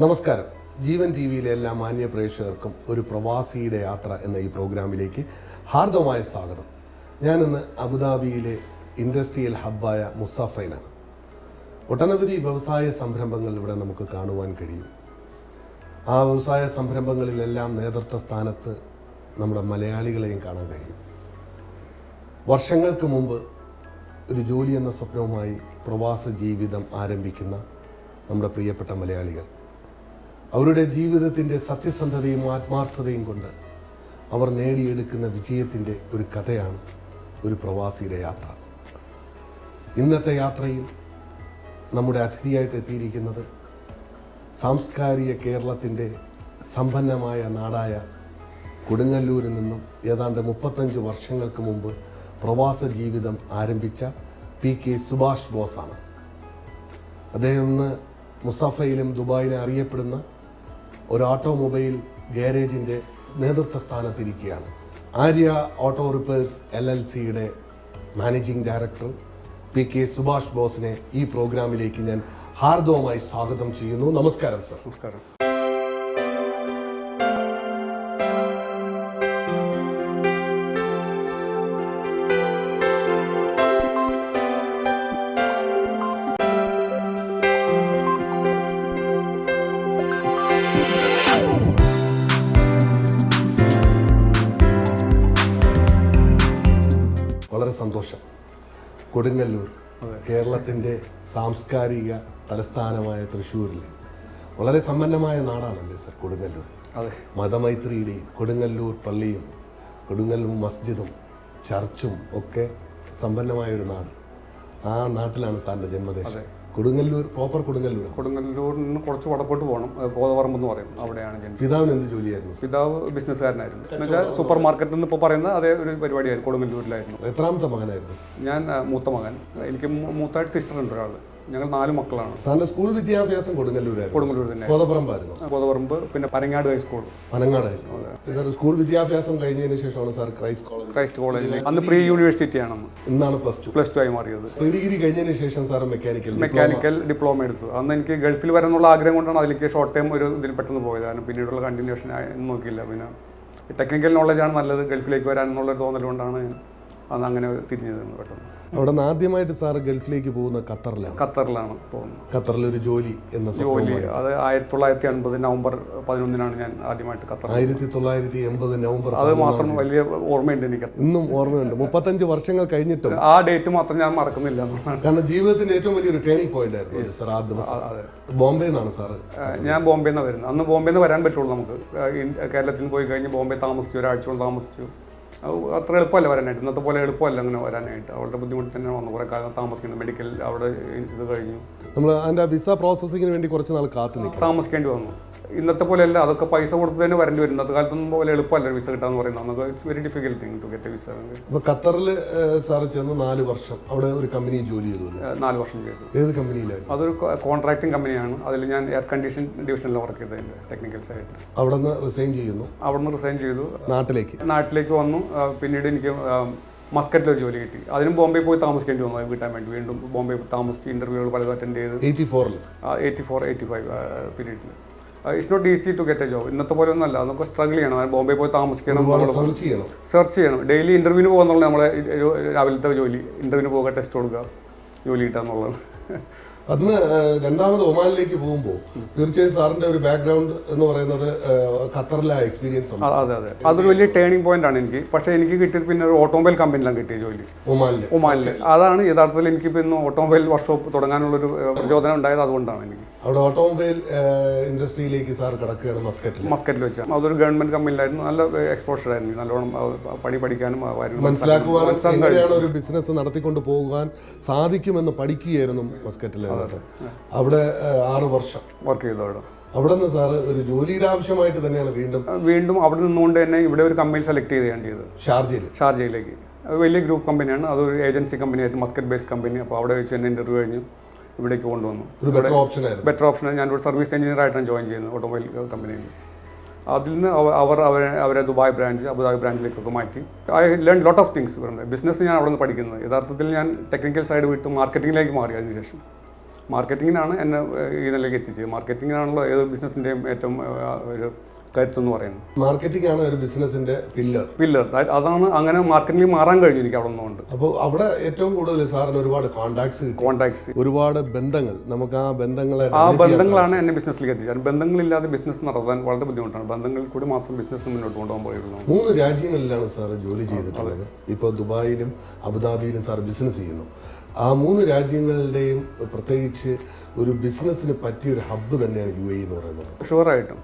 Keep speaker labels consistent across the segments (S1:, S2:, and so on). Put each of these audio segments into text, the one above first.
S1: നമസ്കാരം. ജീവൻ ടി വിയിലെ എല്ലാ മാന്യ പ്രേക്ഷകർക്കും ഒരു പ്രവാസിയുടെ യാത്ര എന്ന ഈ പ്രോഗ്രാമിലേക്ക് ഹാർദവമായ സ്വാഗതം. ഞാനിന്ന് അബുദാബിയിലെ ഇൻഡസ്ട്രിയൽ ഹബ്ബായ മുസഫയിലാണ്. ഒട്ടനവധി വ്യവസായ സംരംഭങ്ങൾ ഇവിടെ നമുക്ക് കാണുവാൻ കഴിയും. ആ വ്യവസായ സംരംഭങ്ങളിലെല്ലാം നേതൃത്വ സ്ഥാനത്ത് നമ്മുടെ മലയാളികളെയും കാണാൻ കഴിയും. വർഷങ്ങൾക്ക് മുമ്പ് ഒരു ജോലി എന്ന സ്വപ്നവുമായി പ്രവാസ ജീവിതം ആരംഭിക്കുന്ന നമ്മുടെ പ്രിയപ്പെട്ട മലയാളികൾ അവരുടെ ജീവിതത്തിൻ്റെ സത്യസന്ധതയും ആത്മാർത്ഥതയും കൊണ്ട് അവർ നേടിയെടുക്കുന്ന വിജയത്തിൻ്റെ ഒരു കഥയാണ് ഒരു പ്രവാസിയുടെ യാത്ര. ഇന്നത്തെ യാത്രയിൽ നമ്മുടെ അതിഥിയായിട്ട് എത്തിയിരിക്കുന്നത് സാംസ്കാരിക കേരളത്തിൻ്റെ സമ്പന്നമായ നാടായ കൊടുങ്ങല്ലൂരിൽ നിന്നും ഏതാണ്ട് 35 വർഷങ്ങൾക്ക് മുമ്പ് പ്രവാസ ജീവിതം ആരംഭിച്ച PK സുഭാഷ് ബോസാണ്. അദ്ദേഹം ഇന്ന് മുസഫയിലും ദുബായിലും അറിയപ്പെടുന്ന ഒരു ഓട്ടോമൊബൈൽ ഗാരേജിൻ്റെ നേതൃത്വ സ്ഥാനത്തിരിക്കുകയാണ്. ആര്യ ഓട്ടോ റിപ്പയേഴ്സ് LLCയുടെ മാനേജിംഗ് ഡയറക്ടർ PK സുഭാഷ് ബോസിനെ ഈ പ്രോഗ്രാമിലേക്ക് ഞാൻ ഹാർദവമായി സ്വാഗതം ചെയ്യുന്നു. നമസ്കാരം സർ.
S2: നമസ്കാരം.
S1: വളരെ സന്തോഷം. കൊടുങ്ങല്ലൂർ കേരളത്തിൻ്റെ സാംസ്കാരിക തലസ്ഥാനമായ തൃശ്ശൂരിൽ വളരെ സമ്പന്നമായ നാടാണല്ലേ സർ കൊടുങ്ങല്ലൂർ.
S2: അതെ,
S1: മതമൈത്രിയുടെയും കൊടുങ്ങല്ലൂർ പള്ളിയും കൊടുങ്ങല്ലൂർ മസ്ജിദും ചർച്ചും ഒക്കെ സമ്പന്നമായ ഒരു നാട്. ആ നാട്ടിലാണ് സാറിൻ്റെ ജന്മദേശം. കൊടുങ്ങല്ലൂർ പ്രോപ്പർ കൊടുങ്ങല്ലൂർ.
S2: കൊടുങ്ങല്ലൂരിൽ നിന്ന് കുറച്ച് വടക്കോട്ട് പോകണം, ഗോതവറമ്പ് എന്ന് പറയും, അവിടെയാണ് ജനിച്ചത്.
S1: പിതാവിന് എന്ത് ജോലിയായിരുന്നു?
S2: പിതാവ് ബിസിനസ്സുകാരനായിരുന്നു. എന്നുവെച്ചാൽ സൂപ്പർ മാർക്കറ്റ് എന്ന് ഇപ്പോൾ പറയുന്നത് അതേ ഒരു പരിപാടിയായിരുന്നു. കൊടുങ്ങല്ലൂരിലായിരുന്നു.
S1: എത്രാമത്തെ മകനായിരുന്നു?
S2: ഞാൻ മൂത്ത മകൻ. എനിക്ക് മൂത്തായിട്ട് സിസ്റ്റർ ഉണ്ട് ഒരാൾ. ഞങ്ങൾ 4 മക്കളാണ്.
S1: സാറിന്റെ സ്കൂൾ വിദ്യാഭ്യാസം കൊടുങ്ങല്ലൂരായിരുന്നു?
S2: കൊടുങ്ങല്ലൂർ തന്നെ.
S1: ഗോതപറമ്പായിരുന്നു?
S2: ഗോതവറമ്പ്, പിന്നെ Panangad high school.
S1: Panangad high school. Sir school വിദ്യാഭ്യാസം കഴിഞ്ഞതിന് ശേഷമാണ് സാർ ക്രൈസ്റ്റ് കോളേജിൽ.
S2: അന്ന് പ്രീ യൂണിവേഴ്സിറ്റിയാണെന്ന്.
S1: ഇന്നാണ്
S2: പ്ലസ് ടു ആയി മാറിയത്.
S1: പ്രീ ഡിഗ്രി കഴിഞ്ഞതിന് ശേഷം സാർ
S2: മെക്കാനിക്കൽ ഡിപ്ലോമ എടുത്തു. അന്ന് എനിക്ക് ഗൾഫിൽ വരാനുള്ള ആഗ്രഹം കൊണ്ടാണ് അതിലേക്ക് ഷോർട്ട് ടൈം ഒരു ഇതിൽ പെട്ടെന്ന് പോയത്. കാരണം പിന്നീടുള്ള കണ്ടിന്യൂഷൻ നോക്കിയില്ല. പിന്നെ ടെക്നിക്കൽ നോളജാണ് നല്ലത്, ഗൾഫിലേക്ക് വരാനെന്നുള്ളൊരു തോന്നൽ കൊണ്ടാണ് അന്ന് അങ്ങനെ തിരിഞ്ഞത് പെട്ടെന്ന്.
S1: അവിടെ നിന്ന് ആദ്യമായിട്ട് സാർ ഗൾഫിലേക്ക് പോകുന്ന ഖത്തറിലാണ്
S2: പോകുന്നത്.
S1: ഖത്തറിലൊരു ജോലി എന്ന
S2: ജോലി അത് 1980 നവംബർ 11 ഞാൻ ആദ്യമായിട്ട് ഖത്തർ.
S1: 1980 നവംബർ.
S2: അത് മാത്രം വലിയ ഓർമ്മയുണ്ട് എനിക്ക്,
S1: ഇന്നും ഓർമ്മയുണ്ട്. 35 വർഷങ്ങൾ കഴിഞ്ഞിട്ടും
S2: ആ ഡേറ്റ് മാത്രം ഞാൻ മറക്കുന്നില്ല.
S1: കാരണം ജീവിതത്തിന്റെ ഏറ്റവും വലിയൊരു ടേണിംഗ് പോയിന്റ് ആയിരുന്നു സാർ ആ ദിവസം. ബോംബെ നിന്നാണ് സാറ്?
S2: ഞാൻ ബോംബെ നിന്നാണ് വരുന്നത്. അന്ന് ബോംബെ നിന്ന് വരാൻ പറ്റുള്ളൂ നമുക്ക്. കേരളത്തിൽ പോയി കഴിഞ്ഞ് ബോംബെ താമസിച്ചു, ഒരാഴ്ചയോളം താമസിച്ചു. അത്ര എളുപ്പമല്ല വരാനായിട്ട്, ഇന്നത്തെ പോലെ എളുപ്പമല്ല അങ്ങനെ വരാനായിട്ട്. അവളുടെ ബുദ്ധിമുട്ട് തന്നെ വന്നു. കുറേ കാലം താമസിക്കുന്നത്, മെഡിക്കൽ അവിടെ ഇത് കഴിഞ്ഞു. നമ്മൾ
S1: അതിൻ്റെ വിസ പ്രോസസ്സിങ്ങിന് വേണ്ടി കുറച്ച് നാൾ
S2: താമസിക്കേണ്ടി വന്നു. ഇന്നത്തെ പോലെ അല്ല, അതൊക്കെ പൈസ കൊടുത്ത് തന്നെ വരേണ്ടി വരും. ഇന്നത്തെ കാലത്തൊന്നും പോലെ എളുപ്പമല്ല വിസ കിട്ടാന്ന് പറയുന്നത്. It's very difficult thing to get a visa.
S1: അപ്പോൾ ഖത്തറിൽ സാറ് ചെന്ന് 4 വർഷം അവിടെ ഒരു കമ്പനി ജോലി ചെയ്തു?
S2: 4 വർഷം ചെയ്തു.
S1: ഏത് കമ്പനിയിലായിരുന്നു?
S2: അതൊരു കോൺട്രാക്ടിങ് കമ്പനിയാണ്. അതിൽ ഞാൻ എയർ കണ്ടീഷൻ ഡിവിഷനിലാണ് വർക്ക് ചെയ്തതിൻ്റെ ടെക്നിക്കൽ സൈഡിൽ.
S1: അവിടെ നിന്ന് റിസൈൻ ചെയ്യുന്നു?
S2: അവിടെ നിന്ന് റിസൈൻ ചെയ്തു, നാട്ടിലേക്ക് വന്നു. പിന്നീട് എനിക്ക് മസ്കറ്റിലൊരു ജോലി കിട്ടി. അതിനും ബോംബെ പോയി താമസിക്കേണ്ടി വന്നു. അത് കിട്ടാൻ വേണ്ടി വീണ്ടും ബോംബെ താമസിച്ച് ഇന്റർവ്യൂകൾ പലതും അറ്റൻഡ് ചെയ്ത് 84-85 പീരീഡിൽ. It's not easy to get a job. ഇന്നത്തെ പോലെ ഒന്നല്ല, അതൊക്കെ സ്ട്രഗിൾ ചെയ്യണം. ബോംബെ പോയി താമസിക്കണം, സെർച്ച് ചെയ്യണം. ഡെയിലി ഇന്റർവ്യൂവിന് പോകുന്നുള്ള നമ്മളെ രാവിലത്തെ ജോലി. ഇന്റർവ്യൂവിന് പോകുക, ടെസ്റ്റ് കൊടുക്കുക, ജോലി കിട്ടുക എന്നുള്ളതാണ്.
S1: അന്ന് രണ്ടാമത് ഒമാനിലേക്ക് പോകുമ്പോൾ തീർച്ചയായും സാറിന്റെ ഒരു ബാക്ക്ഗ്രൗണ്ട് എന്ന് പറയുന്നത് ഖത്തറിലെ എക്സ്പീരിയൻസ് ഉണ്ട്.
S2: അതെ, അതൊരു വലിയ ടേണിംഗ് പോയിന്റ് ആണ് എനിക്ക്. പക്ഷേ എനിക്ക് കിട്ടിയത് പിന്നെ ഒരു ഓട്ടോമൊബൈൽ കമ്പനിയിലാണ് കിട്ടിയ ജോലി, ഒമാനിൽ. അതാണ് യഥാർത്ഥത്തിൽ എനിക്ക് പിന്നെ ഓട്ടോമൊബൈൽ വർക്ക്ഷോപ്പ് തുടങ്ങാനുള്ളൊരു പ്രചോദനം ഉണ്ടായത്. അതുകൊണ്ടാണ് എനിക്ക്
S1: അവിടെ ഓട്ടോമൊബൈൽ ഇൻഡസ്ട്രിയിലേക്ക് സാർ കിടക്കുകയാണ് മസ്കറ്റിൽ
S2: വെച്ചാൽ. അതൊരു ഗവൺമെന്റ് കമ്പനിയിലായിരുന്നു. നല്ല എക്സ്പോഷർ ആയിരുന്നു. നല്ലോണം പഠിക്കാനും
S1: മനസ്സിലാക്കുവാനും എങ്ങനെയാണ് ഒരു ബിസിനസ് നടത്തിക്കൊണ്ട് പോകാൻ സാധിക്കുമെന്ന് പഠിക്കുകയായിരുന്നു മസ്കറ്റിൽ. അവിടെ 6 വർഷം
S2: വർക്ക് ചെയ്തു.
S1: അവിടെ നിന്ന് സാറ് ഒരു ജോലിയുടെ ആവശ്യമായിട്ട് തന്നെയാണ് വീണ്ടും
S2: അവിടെ നിന്നുകൊണ്ട് തന്നെ ഇവിടെ ഒരു കമ്പനി സെലക്ട് ചെയ്യുകയാണ് ചെയ്തത്, ഷാർജയിലേക്ക്. വലിയ ഗ്രൂപ്പ് കമ്പനിയാണ്. അതൊരു ഏജൻസി കമ്പനിയായിരുന്നു, മസ്കറ്റ് ബേസ്ഡ് കമ്പനി. അപ്പോൾ അവിടെ വെച്ച് തന്നെ ഇന്റർവ്യൂ കഴിഞ്ഞു ഇവിടേക്ക് കൊണ്ടുവന്നു. Better option. ഞാനൊരു സർവീസ് എഞ്ചിനീയർ ആയിട്ടാണ് ജോയിൻ ചെയ്യുന്നത് ഓട്ടോമൊബൈൽ കമ്പനിയിൽ. അതിൽ നിന്ന് അവരെ ദുബായ് ബ്രാഞ്ച്, അബുദാബി ബ്രാഞ്ചിലേക്കൊക്കെ മാറ്റി. I learn lot of things. Business ഞാൻ അവിടെ നിന്ന് പഠിക്കുന്നത്. യഥാർത്ഥത്തിൽ ഞാൻ ടെക്നിക്കൽ സൈഡ് വിട്ട് മാർക്കറ്റിംഗിലേക്ക് മാറി അതിനുശേഷം. മാർക്കറ്റിങ്ങിനാണ് എന്നെ ഈ നിലയിലേക്ക് എത്തിച്ചത്. മാർക്കറ്റിങ്ങിനാണല്ലോ ഏത് ബിസിനസ്സിൻ്റെയും ഏറ്റവും ഒരു കരുത്തെന്ന് പറയുന്നത്.
S1: മാർക്കറ്റിംഗ് ആണ് ഒരു ബിസിനസിന്റെ
S2: പില്ലർ. അതാണ് അങ്ങനെ മാർക്കറ്റിംഗ് മാറാൻ കഴിഞ്ഞു എനിക്ക് അവിടെ നിന്നുകൊണ്ട്.
S1: അപ്പോൾ അവിടെ ഏറ്റവും കൂടുതൽ സാറിന് ഒരുപാട് കോണ്ടാക്ട്സ്, ഒരുപാട് ബന്ധങ്ങൾ, നമുക്ക് ആ
S2: ബന്ധങ്ങളാണ് എന്നെ ബിസിനസ്സിലേക്ക് എത്തിച്ചത്. ബന്ധങ്ങളില്ലാതെ ബിസിനസ് നടത്താൻ വളരെ ബുദ്ധിമുട്ടാണ്. ബന്ധങ്ങളിൽ കൂടി മാത്രം ബിസിനസ് മുന്നോട്ട് കൊണ്ടുപോകാൻ പോയിരുന്നു.
S1: 3 രാജ്യങ്ങളിലാണ് സാർ ജോലി ചെയ്തിട്ടുള്ളത്. ഇപ്പോൾ ദുബായിലും അബുദാബിയിലും സാർ ബിസിനസ് ചെയ്യുന്നു. ആ 3 രാജ്യങ്ങളുടെയും പ്രത്യേകിച്ച് ഒരു ബിസിനസ്സിന് പറ്റിയൊരു ഹബ്ബ് തന്നെയാണ് UAE എന്ന് പറയുന്നത്.
S2: ഷുവറായിട്ടും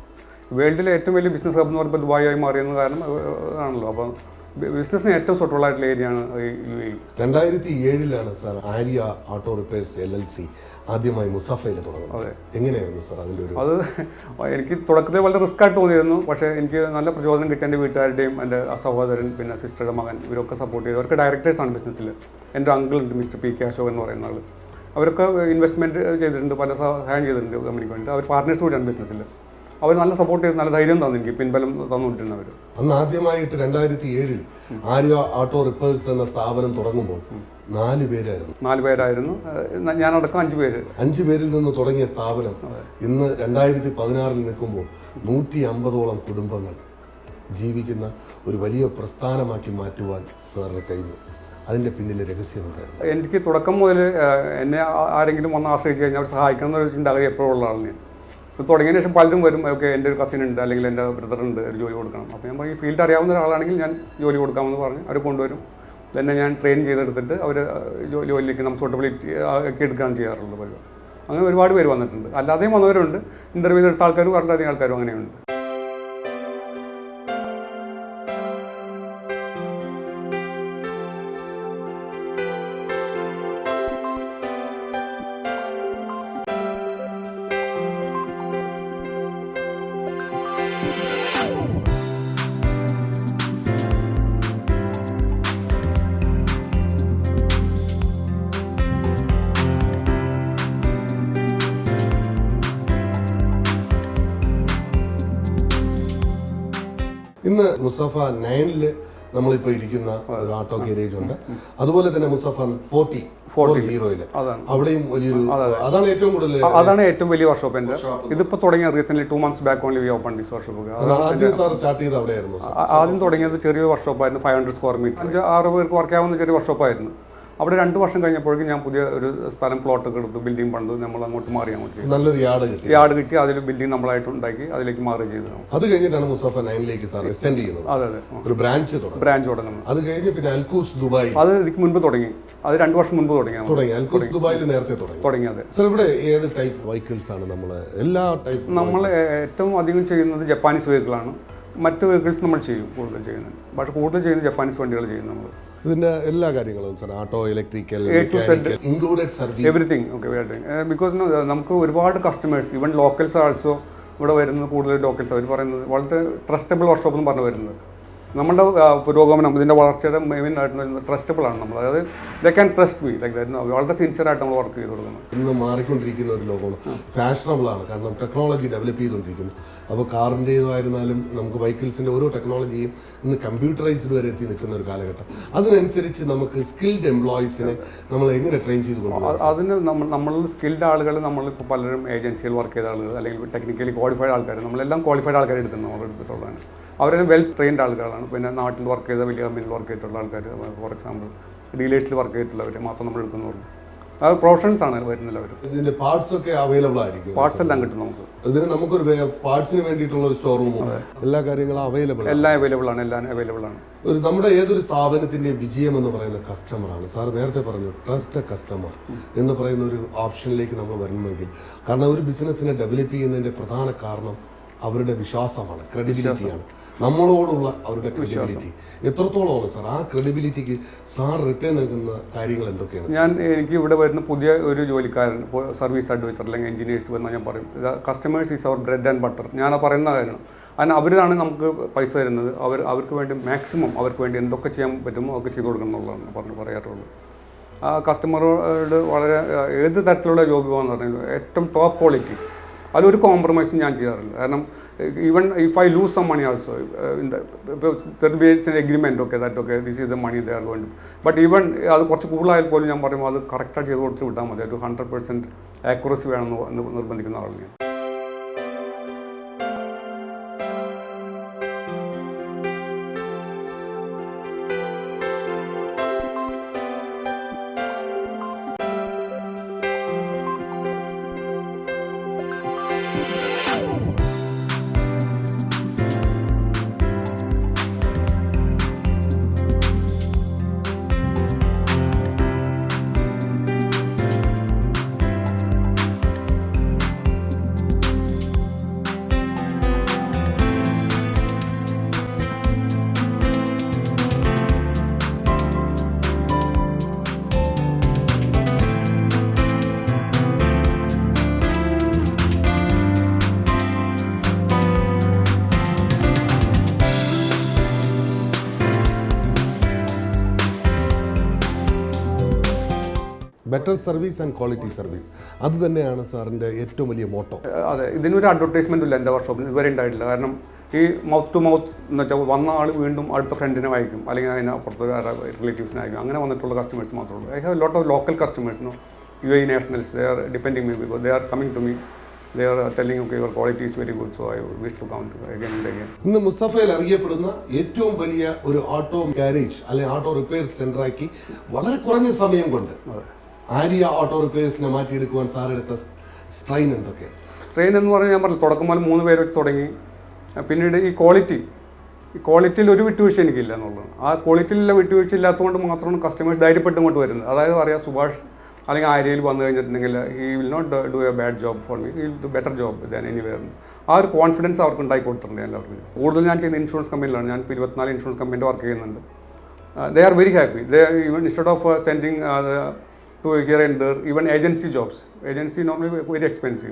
S2: വേൾഡിലെ ഏറ്റവും വലിയ ബിസിനസ് ഹബ് എന്ന് പറയുമ്പോൾ ദുബായി മാറിയെന്ന് കാരണം ആണല്ലോ. അപ്പം ബിസിനസ്സിന് ഏറ്റവും സൂട്ടബിൾ ആയിട്ടുള്ള ഏരിയയാണ് UAE.
S1: 2007 sir Arya auto repairs LLC ആദ്യമായി മുസഫയിൽ തുടങ്ങുന്നത്. എങ്ങനെയായിരുന്നു സാർ അതിൻ്റെ ഒരു?
S2: അത് എനിക്ക് തുടക്കത്തിൽ വളരെ റിസ്ക് ആയിട്ട് തോന്നിയിരുന്നു. പക്ഷേ എനിക്ക് നല്ല പ്രചോദനം കിട്ടിയ എൻ്റെ വീട്ടുകാരുടെയും എൻ്റെ സഹോദരൻ പിന്നെ സിസ്റ്ററുടെ മകൻ ഇവരൊക്കെ സപ്പോർട്ട് ചെയ്തു. അവർക്ക് ഡയറക്ടേഴ്സാണ് ബിസിനസ്സിൽ. എൻ്റെ അങ്കിളുണ്ട് മിസ്റ്റർ PK അശോക് എന്ന് പറയുന്ന ആൾ. അവരൊക്കെ ഇൻവെസ്റ്റ്മെൻറ്റ് ചെയ്തിട്ടുണ്ട്, പല സഹായം ചെയ്തിട്ടുണ്ട് കമ്പനിക്ക് വേണ്ടി. അവർ പാർട്ട്നേഴ്സ് കൂടിയാണ് ബിസിനസ്സിൽ. അവർ നല്ല സപ്പോർട്ട് ചെയ്ത് നല്ല ധൈര്യം തന്നു, എനിക്ക് പിൻബലം തന്നുകൊണ്ടിരുന്നവർ.
S1: അന്ന് ആദ്യമായിട്ട് 2007 ആര്യ ഓട്ടോ റിപ്പയർസ് എന്ന സ്ഥാപനം തുടങ്ങുമ്പോൾ 4 പേരായിരുന്നു. ഞാനടക്കം 5 പേര്. 5 പേരിൽ നിന്ന് തുടങ്ങിയ സ്ഥാപനം ഇന്ന് 2016 നിൽക്കുമ്പോൾ 150ഓളം കുടുംബങ്ങൾ ജീവിക്കുന്ന ഒരു വലിയ പ്രസ്ഥാനമാക്കി മാറ്റുവാൻ സാറിന് കഴിഞ്ഞു. അതിൻ്റെ പിന്നിലെ രഹസ്യം എന്തായിരുന്നു?
S2: എനിക്ക് തുടക്കം മുതൽ എന്നെ ആരെങ്കിലും വന്ന് ആശ്രയിച്ച് കഴിഞ്ഞാൽ അവർ സഹായിക്കണം എന്നൊരു ചിന്താഗതി എപ്പോഴും ഉള്ള ആളാണ് ഞാൻ. തുടങ്ങിയതിന് ശേഷം പലരും വരും, ഓക്കെ എൻ്റെ ഒരു കസിൻ ഉണ്ട് അല്ലെങ്കിൽ എൻ്റെ ബ്രദറുണ്ട്, ഒരു ജോലി കൊടുക്കണം. അപ്പോൾ ഞാൻ പറയും ഈ ഫീൽഡ് അറിയാവുന്ന ഒരാളാണെങ്കിൽ ഞാൻ ജോലി കൊടുക്കാമെന്ന് പറഞ്ഞ് അവർ കൊണ്ടുവരും. തന്നെ ഞാൻ ട്രെയിൻ ചെയ്തെടുത്തിട്ട് അവർ ജോലിയിലേക്ക് നമുക്ക് സൂട്ടബിലിറ്റി ഒക്കെ എടുക്കുകയാണ് ചെയ്യാറുള്ളത് പരിപാടി. അങ്ങനെ ഒരുപാട് പേര് വന്നിട്ടുണ്ട്. അല്ലാതെയും വന്നവരുണ്ട്. ഇൻ്റർവ്യൂ എടുത്ത ആൾക്കാരും വളരെയധികം ആൾക്കാരും അങ്ങനെയുണ്ട്.
S1: ഇന്ന് മുസഫ 9 നമ്മളിപ്പോൾ ഇരിക്കുന്ന ഒരു ഓട്ടോ ഗാരേജ് ഉണ്ട്. അതുപോലെ തന്നെ മുസഫ 40 അവിടെയും വലിയൊരു, അതാണ് ഏറ്റവും
S2: വലിയ വർക്ക്ഷോപ്പ്. എൻ്റെ ഇതിപ്പോൾ തുടങ്ങിയ recent 2 months back only we open this workshop.
S1: ആദ്യം സാർ സ്റ്റാർട്ട് ചെയ്ത് അവിടെയായിരുന്നു?
S2: ആദ്യം തുടങ്ങിയത് ചെറിയ വർക്ക്ഷോപ്പായിരുന്നു, 500 square meter, 5-6 പേർക്ക് വർക്ക് ആവുന്ന ചെറിയ വർക്ക്ഷോപ്പായിരുന്നു. അവിടെ 2 വർഷം കഴിഞ്ഞപ്പോഴേക്കും ഞാൻ പുതിയ ഒരു സ്ഥലം പ്ലോട്ടൊക്കെ എടുത്തു, ബിൽഡിംഗ് പണിത് നമ്മൾ അങ്ങോട്ട് മാറി.
S1: നല്ലൊരു യാർഡ് കിട്ടി,
S2: അതിൽ ബിൽഡിംഗ് നമ്മളായിട്ട് ഉണ്ടാക്കി അതിലേക്ക് മാറി ചെയ്തു.
S1: അത് കഴിഞ്ഞിട്ടാണ് മുസഫ 9 സാർ എക്സ്റ്റെൻഡ് ചെയ്യുന്നത്.
S2: അതെ,
S1: ഒരു ബ്രാഞ്ച് തുടങ്ങുന്നത്. അത് കഴിഞ്ഞ് പിന്നെ അൽക്കൂസ് ദുബായ്,
S2: അത് ഇതിക്ക് മുൻപ് തുടങ്ങി. അത് 2 വർഷം മുൻപ് തുടങ്ങി.
S1: അൽക്കൂസ് ദുബായിൽ നേരത്തെ തുടങ്ങിയത്. സാർ ഇവിടെ ഏത് ടൈപ്പ് വെഹിക്കിൾസ് ആണ്? എല്ലാ ടൈപ്പ്
S2: നമ്മൾ ഏറ്റവും അധികം ചെയ്യുന്നത് ജപ്പാനീസ് വെഹിക്കിളാണ്. മറ്റ് വെഹിക്കിൾസ് നമ്മൾ ചെയ്യും, കൂടുതൽ ചെയ്യുന്നത്. പക്ഷേ കൂടുതൽ ചെയ്യുന്നത് ജപ്പാനീസ് വണ്ടികൾ ചെയ്യും നമ്മൾ.
S1: ഇതിന്റെ എല്ലാ കാര്യങ്ങളും sir, auto, electrical, included service,
S2: everything. Because നമുക്ക് ഒരുപാട് കസ്റ്റമേഴ്സ്, ഈവൻ ലോക്കൽസ് ആൾസോ ഇവിടെ വരുന്നത്. കൂടുതൽ ലോക്കൽസ് അവർ പറയുന്നത് വളരെ ട്രസ്റ്റബിൾ വർക്ക്ഷോപ്പ് എന്ന് പറഞ്ഞു വരുന്നത്. നമ്മുടെ പുരോഗമനം, ഇതിൻ്റെ വളർച്ചയുടെ മെയിൻ ആയിട്ട് ട്രസ്റ്റബിൾ ആണ് നമ്മൾ. അതായത് they can trust me like that. വളരെ സിൻസിയറായിട്ട് നമ്മൾ വർക്ക് ചെയ്ത് കൊടുക്കുന്നത്.
S1: ഇന്ന് മാറിക്കൊണ്ടിരിക്കുന്ന ഒരു ലോകമാണ്, ഫാഷനബിൾ ആണ്. കാരണം ടെക്നോളജി ഡെവലപ്പ് ചെയ്തുകൊണ്ടിരിക്കുന്നു. അപ്പോൾ കാറിൻ്റേതായിരുന്നാലും നമുക്ക് വെഹിക്കിൾസിൻ്റെ ഓരോ ടെക്നോളജിയും ഇന്ന് കമ്പ്യൂട്ടറൈസ്ഡ് വരെ എത്തി നിൽക്കുന്ന ഒരു കാലഘട്ടം. അതിനനുസരിച്ച് നമുക്ക് സ്കിൽഡ് എംപ്ലോയീസിനെ നമ്മൾ എങ്ങനെ ട്രെയിൻ ചെയ്ത് കൊണ്ടുപോകും?
S2: അതിന് നമ്മൾ സ്കിൽഡ് ആളുകൾ, നമ്മളിപ്പോൾ പലരും ഏജൻസിയിൽ വർക്ക് ചെയ്ത ആളുകൾ അല്ലെങ്കിൽ ടെക്നിക്കലി ക്വാളിഫൈഡ് ആൾക്കാർ, നമ്മളെല്ലാം ക്വാളിഫൈഡ് ആൾക്കാരെ എടുക്കുന്നത് നമ്മൾ എടുത്തിട്ടുള്ളതാണ്. അവരെല്ലാം വെൽ ട്രെയിൻഡ് ആൾക്കാരാണ്. പിന്നെ നാട്ടിൽ വർക്ക് ചെയ്ത വലിയ കമ്പനിയിൽ വർക്ക് ചെയ്തിട്ടുള്ള ആൾക്കാർ, ഫോർ എക്സാമ്പിൾ ഡീലേഴ്സിൽ വർക്ക് ചെയ്തിട്ടുള്ളവർ മാത്രം നമ്മൾ എടുക്കുന്നുള്ളൂ. അത് പ്രൊഫഷണൽസ് ആണ് വരുന്നില്ല. അവർ ഇതിന്റെ
S1: പാർട്സ് ഒക്കെ അവൈലബിൾ ആയിരിക്കും.
S2: പാർട്സ് എല്ലാം കിട്ടും നമുക്ക്.
S1: ഇതിന് നമുക്കൊരു പാർട്സിന് വേണ്ടിയിട്ടുള്ള ഒരു സ്റ്റോർ റൂമും എല്ലാ കാര്യങ്ങളും അവൈലബിൾ ആണ്.
S2: എല്ലാം അവൈലബിൾ ആണ്.
S1: നമ്മുടെ ഏതൊരു സ്ഥാപനത്തിന്റെയും വിജയം എന്ന് പറയുന്ന കസ്റ്റമറാണ്. സാർ നേരത്തെ പറഞ്ഞു ട്രസ്റ്റ് കസ്റ്റമർ എന്ന് പറയുന്ന ഒരു ഓപ്ഷനിലേക്ക് നമ്മൾ വരണമെങ്കിൽ, കാരണം ഒരു ബിസിനസ്സിനെ ഡെവലപ്പ് ചെയ്യുന്നതിന്റെ പ്രധാന കാരണം അവരുടെ വിശ്വാസമാണ്, ക്രെഡിബിലിറ്റിയാണ്. നമ്മളോടുള്ള അവരുടെ ക്രെഡിബിലിറ്റി എത്രത്തോളമാണ് സാർ? ആ ക്രെഡിബിലിറ്റിക്ക് സാർ റിട്ടേൺ നൽകുന്ന കാര്യങ്ങൾ എന്തൊക്കെയാണ്?
S2: എനിക്ക് ഇവിടെ വരുന്ന പുതിയ ഒരു ജോലിക്കാരൻ, സർവീസ് അഡ്വൈസർ അല്ലെങ്കിൽ എഞ്ചിനീയേഴ്സ് വന്നാൽ ഞാൻ പറയും customers is our bread and butter. ഞാൻ പറയുന്ന കാര്യമാണ്. അതിന് അവരാണ് നമുക്ക് പൈസ തരുന്നത്. അവർക്ക് വേണ്ടി മാക്സിമം അവർക്ക് വേണ്ടി എന്തൊക്കെ ചെയ്യാൻ പറ്റുമോ അതൊക്കെ ചെയ്തു കൊടുക്കണം എന്നുള്ളതാണ് പറയാറുള്ളത്. ആ കസ്റ്റമറോട് വളരെ ഏത് തരത്തിലുള്ള ജോബ് പോകാമെന്ന് പറഞ്ഞാൽ ഏറ്റവും ടോപ്പ് ക്വാളിറ്റി, അതിലൊരു കോംപ്രമൈസും ഞാൻ ചെയ്യാറില്ല. കാരണം Even if I lose some money also, there will be an agreement, okay, that okay, this is the money they are going to. But even അത് കുറച്ച് കൂടുതലായാൽ പോലും ഞാൻ പറയുമ്പോൾ അത് കറക്റ്റായിട്ട് ചെയ്ത് കൊടുത്ത് വിട്ടാൽ മതി. ഒരു 100% ആക്യുറസി വേണമെന്ന് നിർബന്ധിക്കുന്ന ആളാണ് ഞാൻ.
S1: Better service and quality service, അത് തന്നെയാണ് സാറിൻ്റെ ഏറ്റവും വലിയ മോട്ടോ.
S2: അതെ, ഇതിനൊരു അഡ്വർടൈസ്മെൻറ്റും ഇല്ല എൻ്റെ വർക്ക്ഷോപ്പിൽ ഇതുവരെ ഉണ്ടായിട്ടില്ല. കാരണം ഈ മൗത്ത് ടു മൗത്ത് എന്ന് വെച്ചാൽ വന്ന ആൾ വീണ്ടും അടുത്ത ഫ്രണ്ടിനെ വായിക്കും, അല്ലെങ്കിൽ അതിനപ്പുറത്ത് റിലേറ്റീവ്സിനായിരിക്കും. അങ്ങനെ വന്നിട്ടുള്ള കസ്റ്റമേഴ്സ് മാത്രമേ ഉള്ളൂ. I have lot of local customers, UAE nationals. They are depending me because they are coming to me. They are telling, okay, your quality is very good, so I wish to come again and again.
S1: ഇന്ന് മുസ്തഫയിൽ അറിയപ്പെടുന്ന ഏറ്റവും വലിയ ഒരു auto garage അല്ലെങ്കിൽ auto repair സെൻ്ററാക്കി വളരെ കുറഞ്ഞ സമയം കൊണ്ട് ആര്യ ഓട്ടോ റിപ്പയർസിനെ മാറ്റിയെടുക്കുവാൻ സാറെടുത്ത സ്ട്രെയിൻ എന്തൊക്കെയാണ്?
S2: സ്ട്രെയിൻ എന്ന് പറഞ്ഞാൽ ഞാൻ പറഞ്ഞു, തുടക്കം മുതൽ 3 പേര് വെച്ച് തുടങ്ങി. പിന്നീട് ഈ ക്വാളിറ്റിയിൽ ഒരു വിട്ടുവീഴ്ച എനിക്കില്ല എന്നുള്ളതാണ്. ആ ക്വാളിറ്റിയിലുള്ള വിട്ടുവീഴ്ച ഇല്ലാത്തതുകൊണ്ട് മാത്രമാണ് കസ്റ്റമേഴ്സ് ധൈര്യപ്പെട്ട് ഇങ്ങോട്ട് വരുന്നത്. അതായത് അറിയാം, സുഭാഷ് അല്ലെങ്കിൽ ആര്യയിൽ വന്നു കഴിഞ്ഞിട്ടുണ്ടെങ്കിൽ he will not do a bad job for me, he will do better job than anywhere. ആ ഒരു കോൺഫിഡൻസ് അവർക്ക് ഉണ്ടാക്കി കൊടുത്തിട്ടുണ്ട് എല്ലാവർക്കും. കൂടുതൽ ഞാൻ ചെയ്യുന്ന ഇൻഷുറൻസ് കമ്പനിയിലാണ്. ഞാൻ 24 ഇൻഷുറൻസ് കമ്പനിയിൽ വർക്ക് ചെയ്യുന്നുണ്ട്. They are very happy. They even instead of sending to here and there, even agency jobs. Agency normally very expensive.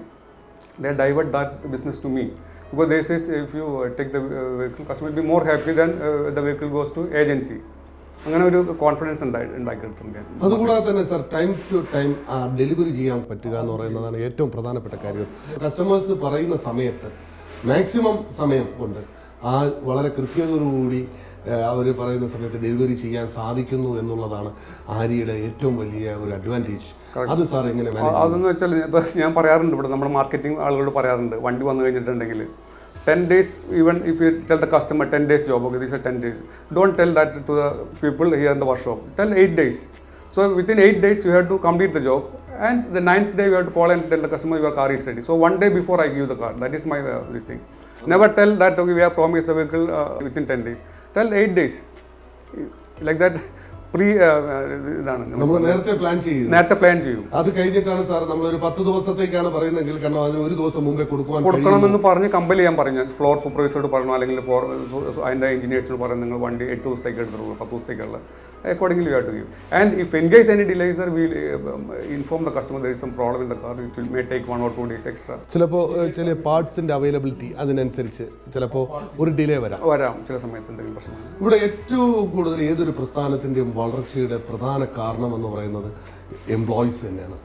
S2: They divert that business to me because they say if you take the vehicle, customer will be more happy than the vehicle goes to agency. അങ്ങനെ ഒരു confidence ഉണ്ടാക്കിയിട്ടുണ്ട്.
S1: അതുകൂടാതെ തന്നെ sir time to time delivery ചെയ്യാൻ പറ്റുക എന്ന് പറയുന്നതാണ് ഏറ്റവും പ്രധാനപ്പെട്ട കാര്യം. കസ്റ്റമേഴ്സ് പറയുന്ന സമയത്ത് മാക്സിമം സമയം കൊണ്ട് വളരെ കൃത്യതയോടുകൂടി അവർ പറയുന്ന സമയത്ത് ഡെലിവറി ചെയ്യാൻ സാധിക്കുന്നു എന്നുള്ളതാണ് ആര്യയുടെ ഏറ്റവും വലിയ ഒരു അഡ്വാൻറ്റേജ്. അത് സാർ എങ്ങനെ?
S2: അതെന്ന് വെച്ചാൽ ഇപ്പോൾ ഞാൻ പറയാറുണ്ട്, ഇവിടെ നമ്മുടെ മാർക്കറ്റിംഗ് ആളുകളോട് പറയാറുണ്ട്, വണ്ടി വന്നു കഴിഞ്ഞിട്ടുണ്ടെങ്കിൽ 10 days, even if you tell the customer 10 days job, okay, this is 10 days. Don't tell that to the people here in the workshop. Tell 8 days. So within 8 days you have to complete the job, and the 9th day you have to call and tell the customer your car is ready. So 1 day before I give the car. That is my this thing. Never tell that okay, we have promised the vehicle within 10 days. Tell 8 days. Like that. ഇതാണ്
S1: നമ്മൾ നേരത്തെ plan ചെയ്യും. അത് കഴിഞ്ഞിട്ടാണ് sir നമ്മളൊരു 10 ദിവസത്തേക്കാണ് പറയുന്നതെങ്കിൽ, കാരണം അതിന് ഒരു ദിവസം മുമ്പേ
S2: കൊടുക്കണമെന്ന് പറഞ്ഞ് കമ്പൽ ചെയ്യാൻ പറഞ്ഞു. ഫ്ലോർ സൂപ്പർവൈസറോട് പറഞ്ഞു, അല്ലെങ്കിൽ അതിൻ്റെ എഞ്ചിനീയേഴ്സിനോട് പറഞ്ഞു, നിങ്ങൾ വണ്ടി 8 ദിവസത്തേക്ക് എടുത്തുള്ളൂ, 10 ദിവസത്തേക്കുള്ള accordingly you have to give. And if in case any delays there, we inform the customer there is some problem in the car, it may take 1 or 2 days extra.
S1: ചിലപ്പോൾ ചില പാർട്സിന്റെ അവൈലബിലിറ്റി അതിനനുസരിച്ച് ചിലപ്പോൾ ഒരു ഡിലേ വരാം
S2: ചില സമയത്ത് എന്തെങ്കിലും പ്രശ്നം.
S1: ഇവിടെ ഏറ്റവും കൂടുതൽ ഏതൊരു പ്രസ്ഥാനത്തിൻ്റെയും വളർച്ചയുടെ പ്രധാന കാരണം എന്ന് പറയുന്നത് എംപ്ലോയീസ് തന്നെയാണ്.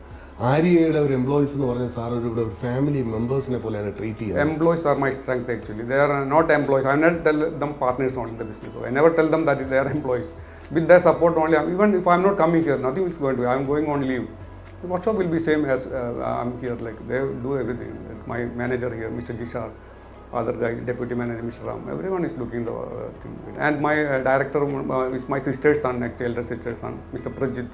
S1: ആര്യയുടെ ഒരു എംപ്ലോയീസ് എന്ന് പറഞ്ഞാൽ സാർ ഇവിടെ ഒരു ഫാമിലി മെമ്പേഴ്സിനെ പോലെയാണ് ട്രീറ്റ് ചെയ്യുന്നത്.
S2: Employees are my strength actually. They are not employees. I never tell them partners on in the business. I never tell them that they are employees. With their support only, even if I am not coming here, nothing is going to be. I am going on leave. The workshop will be same as I am here. Like they do everything. My manager here, Mr. Jishar, other guy, deputy manager, Mr. Ram. Everyone is looking the thing. And my director is my sister's son, actually elder sister's son, Mr. Prajit.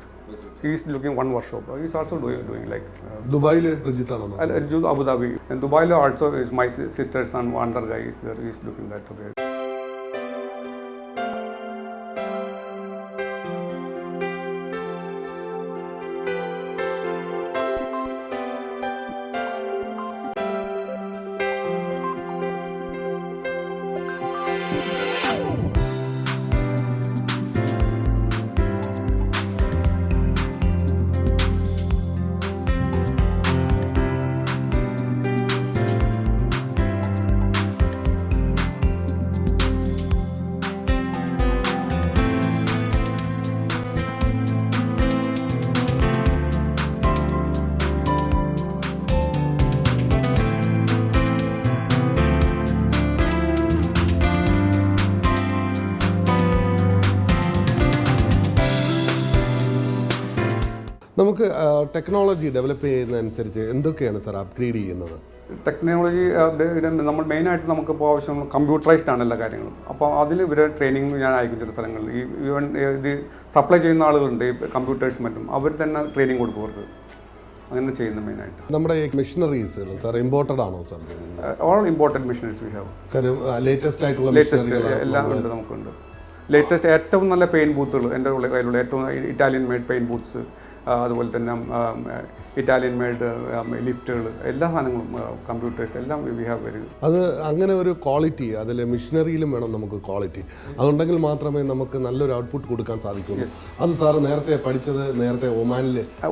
S2: He is looking one workshop. He is also doing like.
S1: Dubai Prajit ano?
S2: Abu Dhabi. And Dubai also is my sister's son. One other guy is there. He is looking that together.
S1: നമുക്ക് technology develop ചെയ്യുന്നതനുസരിച്ച് എന്തൊക്കെയാണ് sir upgrade ചെയ്യുന്നത്?
S2: Technology നമ്മൾ മെയിനായിട്ട് നമുക്കിപ്പോൾ ആവശ്യം computerised ആണ് എല്ലാ കാര്യങ്ങളും. അപ്പോൾ അതിൽ ഇവരെ ട്രെയിനിങ് ഞാൻ അയക്കും ചില സ്ഥലങ്ങളിൽ. ഈവൻ ഇത് സപ്ലൈ ചെയ്യുന്ന ആളുകളുണ്ട് ഈ കമ്പ്യൂട്ടേഴ്സ് മറ്റും, അവർ തന്നെ ട്രെയിനിങ് കൊടുക്കും അവർക്ക്. അങ്ങനെ ചെയ്യുന്നത് മെയിനായിട്ട്.
S1: നമ്മുടെ മെഷീനറീസ് സാർ ഇമ്പോർട്ടഡ് ആണോ sir?
S2: All important machineries we have.
S1: Latest ആയിട്ടുള്ള
S2: എല്ലാം ഉണ്ട്, നമുക്കുണ്ട്. ലേറ്റസ്റ്റ് ഏറ്റവും നല്ല പെയിൻ ബൂത്തുകൾ എൻ്റെ കയ്യിലുള്ള ഏറ്റവും ഇറ്റാലിയൻ മെയ്ഡ് പെയിൻ ബൂത്ത്സ്, അതുപോലെ തന്നെ ഇറ്റാലിയൻ മെയ്ഡ് ലിഫ്റ്റുകൾ, എല്ലാ സാധനങ്ങളും കമ്പ്യൂട്ടേഴ്സ് എല്ലാം വി ഹാവ് വെരി.
S1: അത് അങ്ങനെ ഒരു ക്വാളിറ്റി അതിൽ മെഷീനറിയിലും വേണം നമുക്ക് ക്വാളിറ്റി. അതുണ്ടെങ്കിൽ മാത്രമേ നമുക്ക് നല്ലൊരു ഔട്ട്പുട്ട് കൊടുക്കാൻ സാധിക്കുള്ളൂ. അത് സാറ് നേരത്തെ പഠിച്ചത്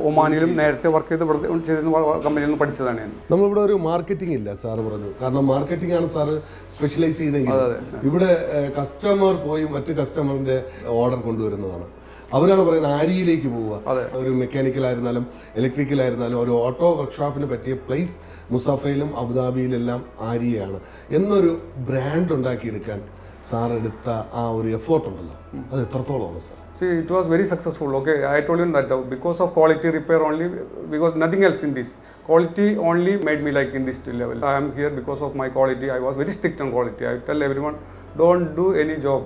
S1: ഒമാനിലും
S2: നേരത്തെ വർക്ക് ചെയ്തിരുന്ന കമ്പനിയിൽ നിന്ന് പഠിച്ചതാണ് ഞാൻ.
S1: നമ്മളിവിടെ ഒരു മാർക്കറ്റിംഗ് ഇല്ല സാറ് പറഞ്ഞു, കാരണം മാർക്കറ്റിംഗ് ആണ് സാറ് സ്പെഷ്യലൈസ് ചെയ്തെങ്കിൽ. ഇവിടെ കസ്റ്റമർ പോയി മറ്റ് കസ്റ്റമറിന്റെ ഓർഡർ കൊണ്ടുവരുന്നതാണ്. അവരാണ് പറയുന്നത് ആരിയിലേക്ക് പോവുക. ഒരു മെക്കാനിക്കലായിരുന്നാലും ഇലക്ട്രിക്കലായിരുന്നാലും ഒരു ഓട്ടോ വർക്ക്ഷോപ്പിന് പറ്റിയ പ്ലേസ് മുസാഫയിലും അബുദാബിയിലെല്ലാം ആരിയാണ് എന്നൊരു ബ്രാൻഡ് ഉണ്ടാക്കിയെടുക്കാൻ സാർ എടുത്ത ആ ഒരു എഫേർട്ട് ഉണ്ടല്ലോ, അത് എത്രത്തോളമാണ് sir?
S2: See, it was very successful. Okay, I told you that because of quality repair only, because nothing else in this. Quality only made me like in this level. I am here because of my quality. I was very strict on quality. I tell everyone, don't do any job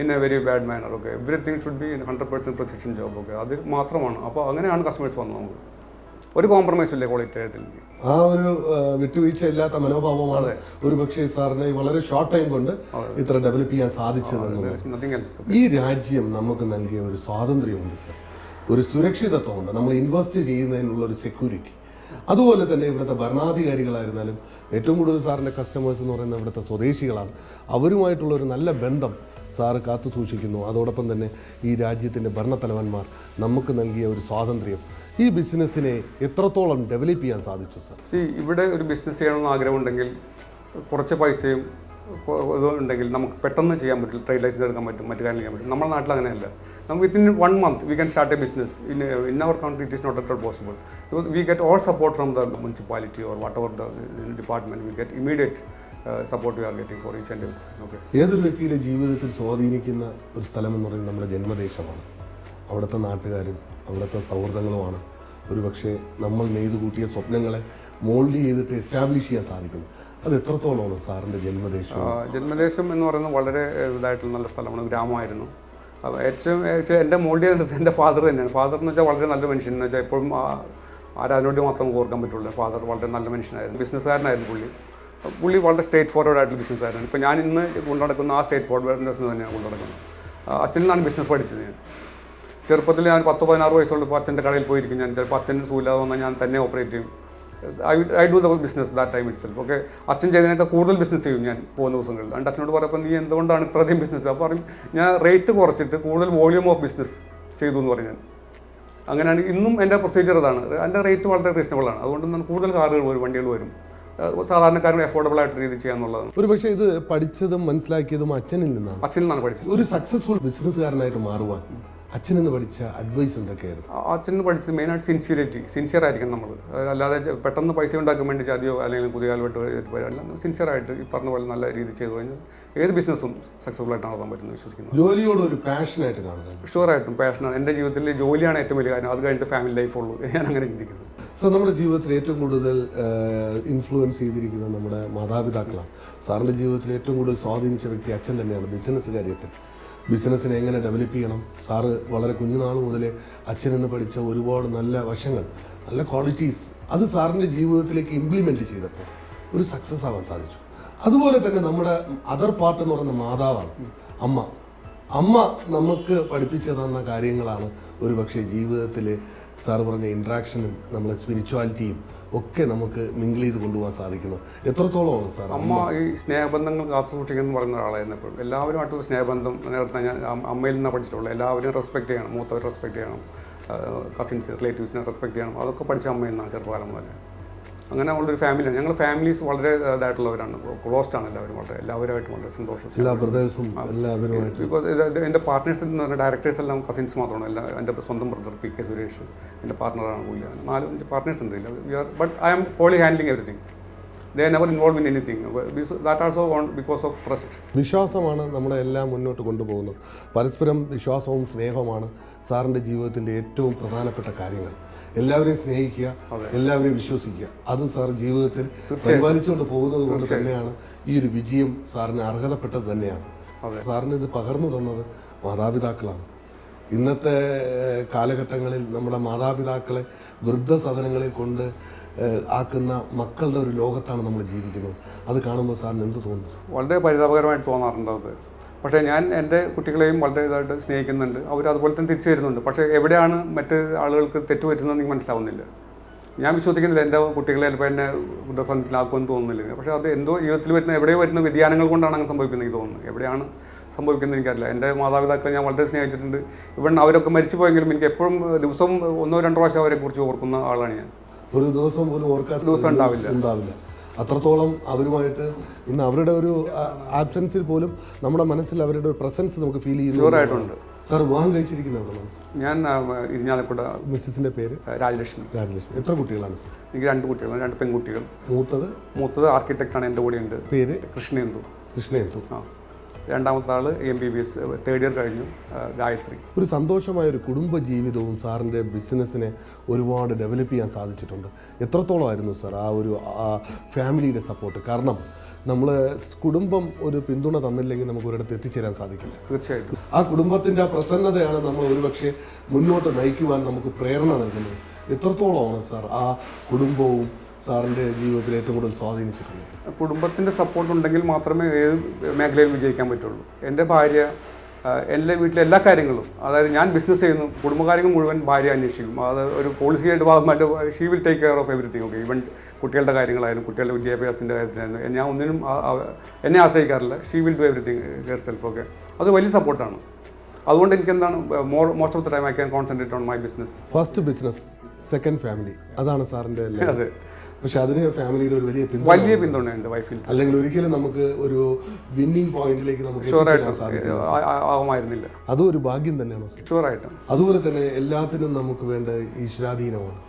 S2: in a very bad manner. Okay, everything should be in 100% precision job. Okay, അത് മാത്രമാണ്. അപ്പോൾ അങ്ങനെയാണ് customers വന്നത്. നമുക്ക് ഒരു compromise ഇല്ല quality കാര്യത്തിൽ.
S1: ആ ഒരു വിട്ടുവീഴ്ച ഇല്ലാത്ത മനോഭാവമാണ് ഒരു പക്ഷേ സാറിന് വളരെ ഷോർട്ട് ടൈം കൊണ്ട് ഇത്ര ഡെവലപ്പ് ചെയ്യാൻ സാധിച്ചതെന്നുള്ളത്. ഈ രാജ്യം നമുക്ക് നൽകിയ ഒരു സ്വാതന്ത്ര്യമുണ്ട് സാർ, ഒരു സുരക്ഷിതത്വമുണ്ട്, നമ്മൾ ഇൻവെസ്റ്റ് ചെയ്യുന്നതിനുള്ള ഒരു സെക്യൂരിറ്റി. അതുപോലെ തന്നെ ഇവിടുത്തെ ഭരണാധികാരികളായിരുന്നാലും ഏറ്റവും കൂടുതൽ സാറിൻ്റെ കസ്റ്റമേഴ്സ് എന്ന് പറയുന്നത് ഇവിടുത്തെ സ്വദേശികളാണ്. അവരുമായിട്ടുള്ള ഒരു നല്ല ബന്ധം സാറ് കാത്തു സൂക്ഷിക്കുന്നു. അതോടൊപ്പം തന്നെ ഈ രാജ്യത്തിൻ്റെ ഭരണത്തലവന്മാർ നമുക്ക് നൽകിയ ഒരു സ്വാതന്ത്ര്യം ഈ ബിസിനസ്സിനെ എത്രത്തോളം ഡെവലപ്പ് ചെയ്യാൻ സാധിച്ചു സാർ?
S2: ഇവിടെ ഒരു ബിസിനസ് ചെയ്യണമെന്ന് ആഗ്രഹമുണ്ടെങ്കിൽ കുറച്ച് പൈസയും ഇതുണ്ടെങ്കിൽ നമുക്ക് പെട്ടെന്ന് ചെയ്യാൻ പറ്റും. ട്രേഡ് ലൈസൻസ് എടുക്കാൻ പറ്റും, മറ്റു കാര്യങ്ങൾ ചെയ്യാൻ പറ്റും. നമ്മുടെ നാട്ടിൽ അങ്ങനെയല്ല. നമുക്ക് within 1 month we can start a business. In our country it is not at all possible. Because we get all support from the municipality or whatever the department. We get immediate support we are getting for each and everything. Okay.
S1: ഏതൊരു വ്യക്തിയുടെ ജീവിതത്തിൽ സ്വാധീനിക്കുന്ന ഒരു സ്ഥലം എന്ന് പറയുന്നത് നമ്മുടെ ജന്മദേശമാണ്. അവിടുത്തെ നാട്ടുകാരും അവിടുത്തെ സൗഹൃദങ്ങളുമാണ് ഒരുപക്ഷെ നമ്മൾ നെയ്തു കൂട്ടിയ സ്വപ്നങ്ങളെ മോൾഡ് ചെയ്തിട്ട് എസ്റ്റാബ്ലിഷ് ചെയ്യാൻ സാധിക്കുന്നു. അത് എത്രത്തോളമാണ് സാറിൻ്റെ ജന്മദേശം?
S2: ജന്മദേശം എന്ന് പറയുന്നത് വളരെ ഇതായിട്ടുള്ള നല്ല സ്ഥലമാണ്, ഗ്രാമമായിരുന്നു. ഏറ്റവും എൻ്റെ മോൾഡ് ചെയ്തത് എൻ്റെ ഫാദർ തന്നെയാണ്. ഫാദർ എന്ന് വെച്ചാൽ വളരെ നല്ല മനുഷ്യൻ എന്ന് വെച്ചാൽ എപ്പോഴും ആരാധനയോട് മാത്രം ഓർക്കാൻ പറ്റുള്ളൂ. ഫാദർ വളരെ നല്ല മനുഷ്യനായിരുന്നു, ബിസിനസ്സുകാരനായിരുന്നു പുള്ളി വളരെ സ്ട്രേറ്റ് ഫോർവേഡ് ആയിട്ടുള്ള ബിസിനസ്സായിരുന്നു. ഇപ്പോൾ ഞാൻ ഇന്ന് കൊണ്ടുനടക്കുന്ന ആ സ്ട്രേറ്റ് ഫോർവേഡ്നെസ് തന്നെയാണ് കൊണ്ടുനടക്കുന്നത്. അച്ഛനിൽ നിന്നാണ് ബിസിനസ് പഠിച്ചത്. ഞാൻ ചെറുപ്പത്തിൽ ഞാൻ 10-16 വയസ്സുള്ളപ്പോൾ അച്ഛൻ്റെ കടയിൽ പോയിരിക്കും. ഞാൻ ചിലപ്പോൾ അച്ഛൻ സൂല്ലാതെ വന്നാൽ ഞാൻ തന്നെ ഓപ്പറേറ്റ് ചെയ്യും. I do the business that time it self. Okay, അച്ഛൻ ചെയ്തതിനൊക്കെ കൂടുതൽ ബിസിനസ് ചെയ്യും ഞാൻ പോകുന്ന ദിവസങ്ങളിൽ. എന്നിട്ട് അച്ഛനോട് പറയുമ്പോൾ നീ എന്തുകൊണ്ടാണ് ഇത്രയധികം ബിസിനസ്? അപ്പോൾ പറയും ഞാൻ റേറ്റ് കുറച്ചിട്ട് കൂടുതൽ വോളിയൂം ഓഫ് ബിസിനസ് ചെയ്തു എന്ന് പറഞ്ഞു. ഞാൻ അങ്ങനെയാണ് ഇന്നും എൻ്റെ പ്രൊസീജിയർ അതാണ്. എൻ്റെ റേറ്റ് വളരെ റീസണബിൾ ആണ്. അതുകൊണ്ട് തന്നെ കൂടുതൽ കാറുകൾ വരും, വണ്ടികൾ വരും. സാധാരണക്കാരും അഫോർഡബിൾ ആയിട്ട് രീതി ചെയ്യാന്നുള്ളതാണ്.
S1: ഒരു പക്ഷേ ഇത് പഠിച്ചതും മനസ്സിലാക്കിയതും അച്ഛനിൽ നിന്നാണ്
S2: പഠിച്ചത്.
S1: ഒരു സക്സസ്ഫുൾ ബിസിനസ്സുകാരനായിട്ട് മാറുവാൻ അച്ഛനിൽ നിന്ന് പഠിച്ച അഡ്വൈസ് എന്തൊക്കെയായിരുന്നു?
S2: അച്ഛന് പഠിച്ചത് മെയിനായിട്ട് സിൻസിയർ ആയിരിക്കണം നമ്മൾ. അല്ലാതെ പെട്ടെന്ന് പൈസ ഉണ്ടാക്കാൻ വേണ്ടി ചതിയോ അല്ലെങ്കിൽ പുതിയ കാലഘട്ടം എല്ലാം സിൻസിയറായിട്ട് ഈ പറഞ്ഞ പോലെ നല്ല രീതി ചെയ്തു കഴിഞ്ഞാൽ ഏത് ബിസിനസ്സും സക്സസ്ഫുൾ ആയിട്ട് നടത്താൻ പറ്റുമെന്ന് വിശ്വസിക്കുന്നു.
S1: ജോലിയോട് ഒരു പാഷനായിട്ട് കാണുക.
S2: ഷുവറായിട്ടും പാഷനാണ്. എൻ്റെ ജീവിതത്തിൽ ജോലിയാണ് ഏറ്റവും വലിയ കാര്യം. അത് കഴിഞ്ഞിട്ട് ഫാമിലി ലൈഫുള്ളൂ. ഞാൻ അങ്ങനെ ചിന്തിക്കുന്നത്.
S1: സാർ, നമ്മുടെ ജീവിതത്തിൽ ഏറ്റവും കൂടുതൽ ഇൻഫ്ലുവൻസ് ചെയ്തിരിക്കുന്നത് നമ്മുടെ മാതാപിതാക്കളാണ്. സാറിൻ്റെ ജീവിതത്തിൽ ഏറ്റവും കൂടുതൽ സ്വാധീനിച്ച വ്യക്തി അച്ഛൻ തന്നെയാണ്. ബിസിനസ് കാര്യത്തിൽ ബിസിനസ്സിനെ എങ്ങനെ ഡെവലപ്പ് ചെയ്യണം, സാറ് വളരെ കുഞ്ഞുനാൾ മുതലേ അച്ഛനെന്ന് പഠിച്ച ഒരുപാട് നല്ല വശങ്ങൾ, നല്ല ക്വാളിറ്റീസ് അത് സാറിൻ്റെ ജീവിതത്തിലേക്ക് ഇംപ്ലിമെൻറ്റ് ചെയ്തപ്പോൾ ഒരു സക്സസ് ആവാൻ സാധിച്ചു. അതുപോലെ തന്നെ നമ്മുടെ അതർ പാർട്ട് എന്ന് പറയുന്ന മാതാവാണ്, അമ്മ നമുക്ക് പഠിപ്പിച്ചു തന്ന കാര്യങ്ങളാണ് ഒരു പക്ഷേ ജീവിതത്തിൽ സാറ് പറഞ്ഞ ഇൻട്രാക്ഷനും നമ്മളെ സ്പിരിച്വാലിറ്റിയും ഒക്കെ നമുക്ക് മിങ്കിൾ ചെയ്ത് കൊണ്ടുപോകാൻ സാധിക്കുന്നു. എത്രത്തോളമാണ് സാർ
S2: അമ്മ ഈ സ്നേഹബന്ധങ്ങൾ കാത്തു സൂക്ഷിക്കുന്നു പറയുന്ന ഒരാളായിരുന്നു. എപ്പോഴും എല്ലാവരുമായിട്ടുള്ള സ്നേഹബന്ധം നിലനിർത്താൻ ഞാൻ അമ്മയിൽ നിന്നാണ് പഠിച്ചിട്ടുള്ളത്. എല്ലാവരും റെസ്പെക്ട് ചെയ്യണം, മൂത്തവർ റെസ്പെക്ട് ചെയ്യണം, കസിൻസ് റിലേറ്റീവ്സിനെ റെസ്പെക്ട് ചെയ്യണം. അതൊക്കെ പഠിച്ച അമ്മയിൽ നിന്നാണ് ചെറുപ്പകാലം മുതൽ. അങ്ങനെ ഉള്ളൊരു ഫാമിലിയാണ്. ഞങ്ങൾ ഫാമിലീസ് വളരെ ഇതായിട്ടുള്ളവരാണ്, ക്ലോസ്ഡ് ആണ് എല്ലാവരും. വളരെ എല്ലാവരുമായിട്ടും വളരെ സന്തോഷം. ബിക്കോസ് എൻ്റെ പാർട്ട്നേഴ്സ് എന്ന് പറഞ്ഞാൽ ഡയറക്ടേഴ്സ് എല്ലാം കസിൻസ് മാത്രമാണ്. എല്ലാം എൻ്റെ സ്വന്തം ബ്രദർ PK സുരേഷ് എൻ്റെ പാർട്ട്ണറാണ്. പുള്ളിയാണ്. 4-5 പാർട്ട്നേഴ്സ് ഉണ്ട്. But I am wholly handling everything. they never involved in anything. That also because of trust.
S1: വിശ്വാസമാണ് നമ്മളെ എല്ലാം മുന്നോട്ട് കൊണ്ടുപോകുന്നത്. പരസ്പരം വിശ്വാസവും സ്നേഹവുമാണ് സാറിൻ്റെ ജീവിതത്തിൻ്റെ ഏറ്റവും പ്രധാനപ്പെട്ട കാര്യങ്ങൾ. എല്ലാവരെയും സ്നേഹിക്കുക, എല്ലാവരെയും വിശ്വസിക്കുക, അത് സാർ ജീവിതത്തിൽ പരിപാലിച്ചുകൊണ്ട് പോകുന്നത് കൊണ്ട് തന്നെയാണ് ഈ ഒരു വിജയം സാറിന് അർഹതപ്പെട്ടത് തന്നെയാണ്. സാറിന് ഇത് പകർന്നു തന്നത് മാതാപിതാക്കളാണ്. ഇന്നത്തെ കാലഘട്ടങ്ങളിൽ നമ്മുടെ മാതാപിതാക്കളെ വൃദ്ധസദനങ്ങളിൽ കൊണ്ട് ആക്കുന്ന മക്കളുടെ ഒരു ലോകത്താണ് നമ്മൾ ജീവിക്കുന്നത്. അത് കാണുമ്പോൾ സാറിന് എന്ത് തോന്നുന്നു?
S2: വളരെ പരിതാപകരമായിട്ട് തോന്നാറുണ്ട് അത്. പക്ഷേ ഞാൻ എൻ്റെ കുട്ടികളെയും വളരെ ഇതായിട്ട് സ്നേഹിക്കുന്നുണ്ട്, അവർ അതുപോലെ തന്നെ തിരിച്ചു തരുന്നുണ്ട്. പക്ഷേ എവിടെയാണ് മറ്റ് ആളുകൾക്ക് തെറ്റ് പറ്റുന്നതെന്ന് എനിക്ക് മനസ്സിലാവുന്നില്ല. ഞാൻ വിശ്വസിക്കുന്നില്ല എൻ്റെ കുട്ടികളെ ചിലപ്പോൾ എന്നെ വൃദ്ധസദനത്തിലാക്കുമെന്ന് തോന്നുന്നില്ല. പക്ഷേ അത് എന്തോ ജീവിതത്തിൽ എവിടെയോ വരുന്ന വ്യതിയാനങ്ങൾ കൊണ്ടാണ് അങ്ങനെ സംഭവിക്കുന്നത് എനിക്ക് തോന്നുന്നു. എവിടെയാണ് സംഭവിക്കുന്നത് എനിക്കറിയില്ല. എൻ്റെ മാതാപിതാക്കളെ ഞാൻ വളരെ സ്നേഹിച്ചിട്ടുണ്ട്. ഇവൻ അവരൊക്കെ മരിച്ചു പോയെങ്കിലും എനിക്ക് എപ്പോഴും ദിവസവും 1-2 പ്രാവശ്യം അവരെക്കുറിച്ച് ഓർക്കുന്ന ആളാണ് ഞാൻ.
S1: ഒരു ദിവസം പോലും ഓർക്കാത്ത
S2: ദിവസം ഉണ്ടാവില്ല.
S1: അത്രത്തോളം അവരുമായിട്ട് ഇന്ന് അവരുടെ ഒരു ആബ്സെൻസിൽ പോലും നമ്മുടെ മനസ്സിൽ അവരുടെ ഒരു പ്രസൻസ് നമുക്ക് ഫീൽ
S2: ചെയ്യുന്നതായിട്ടുണ്ട്.
S1: സാർ വിവാഹം കഴിച്ചിരിക്കുന്നവരുടെ മനസ്സ്?
S2: ഞാൻ ഇരിഞ്ഞാലക്കുട.
S1: മിസ്സിൻ്റെ പേര്?
S2: രാജലക്ഷ്മി.
S1: എത്ര കുട്ടികളാണ് സാർ?
S2: എനിക്ക് 2 കുട്ടികളാണ്, 2 പെൺകുട്ടികൾ.
S1: മൂത്തത്
S2: ആർക്കിടെക്റ്റാണ്, എൻ്റെ കൂടെ ഉണ്ട്.
S1: പേര്?
S2: കൃഷ്ണേന്ദു.
S1: ആ.
S2: രണ്ടാമത്തെ ആൾ MBBS 3rd ഇയർ കഴിഞ്ഞു, ഗായത്രി.
S1: ഒരു സന്തോഷമായ ഒരു കുടുംബ ജീവിതവും സാറിൻ്റെ ബിസിനസ്സിനെ ഒരുപാട് ഡെവലപ്പ് ചെയ്യാൻ സാധിച്ചിട്ടുണ്ട്. എത്രത്തോളമായിരുന്നു സാർ ആ ഒരു ഫാമിലിയുടെ സപ്പോർട്ട്? കാരണം നമ്മൾ കുടുംബം ഒരു പിന്തുണ തന്നില്ലെങ്കിൽ നമുക്ക് ഒരിടത്ത് എത്തിച്ചേരാൻ സാധിക്കില്ല.
S2: തീർച്ചയായിട്ടും
S1: ആ കുടുംബത്തിൻ്റെ ആ പ്രസന്നതയാണ് നമ്മൾ ഒരുപക്ഷെ മുന്നോട്ട് നയിക്കുവാൻ നമുക്ക് പ്രേരണ നൽകുന്നത്. എത്രത്തോളമാണ് സാർ ആ കുടുംബവും സാറിൻ്റെ ജീവിതത്തിൽ ഏറ്റവും കൂടുതൽ സ്വാധീനിച്ചിട്ടുള്ളത്?
S2: കുടുംബത്തിൻ്റെ സപ്പോർട്ട് ഉണ്ടെങ്കിൽ മാത്രമേ ഏത് മേഖലയിൽ വിജയിക്കാൻ പറ്റുള്ളൂ. എൻ്റെ ഭാര്യ എൻ്റെ വീട്ടിലെ എല്ലാ കാര്യങ്ങളും, അതായത് ഞാൻ ബിസിനസ് ചെയ്യുന്നു, കുടുംബകാര്യങ്ങൾ മുഴുവൻ ഭാര്യ അന്വേഷിക്കും. അത് ഒരു പോളിസിയായിട്ട് ഭാഗമായിട്ട് she will take care of everything. Okay, even കുട്ടികളുടെ കാര്യങ്ങളായാലും കുട്ടികളുടെ വിദ്യാഭ്യാസത്തിൻ്റെ കാര്യത്തിലായാലും ഞാൻ ഒന്നിനും എന്നെ ആശ്രയിക്കാറില്ല. She will do everything herself. Okay, അത് വലിയ സപ്പോർട്ടാണ്. അതുകൊണ്ട് എനിക്ക് എന്താണ് most of the time I can concentrate on my business.
S1: First business, second family, അതാണ് സാറിൻ്റെ.
S2: അതെ.
S1: പക്ഷെ അതിന് ഫാമിലിയുടെ ഒരു
S2: വലിയ പിന്തുണയുണ്ട് വൈഫിൽ.
S1: അല്ലെങ്കിൽ ഒരിക്കലും നമുക്ക് ഒരു വിന്നിംഗ് പോയിന്റിലേക്ക് നമുക്ക്
S2: ആവുമായിരുന്നില്ല.
S1: അതും ഒരു ഭാഗ്യം തന്നെയാണോ?
S2: ഷുവറായിട്ടും.
S1: അതുപോലെ തന്നെ എല്ലാത്തിനും നമുക്ക് വേണ്ട ഈശ്വരാധീനമാണ്,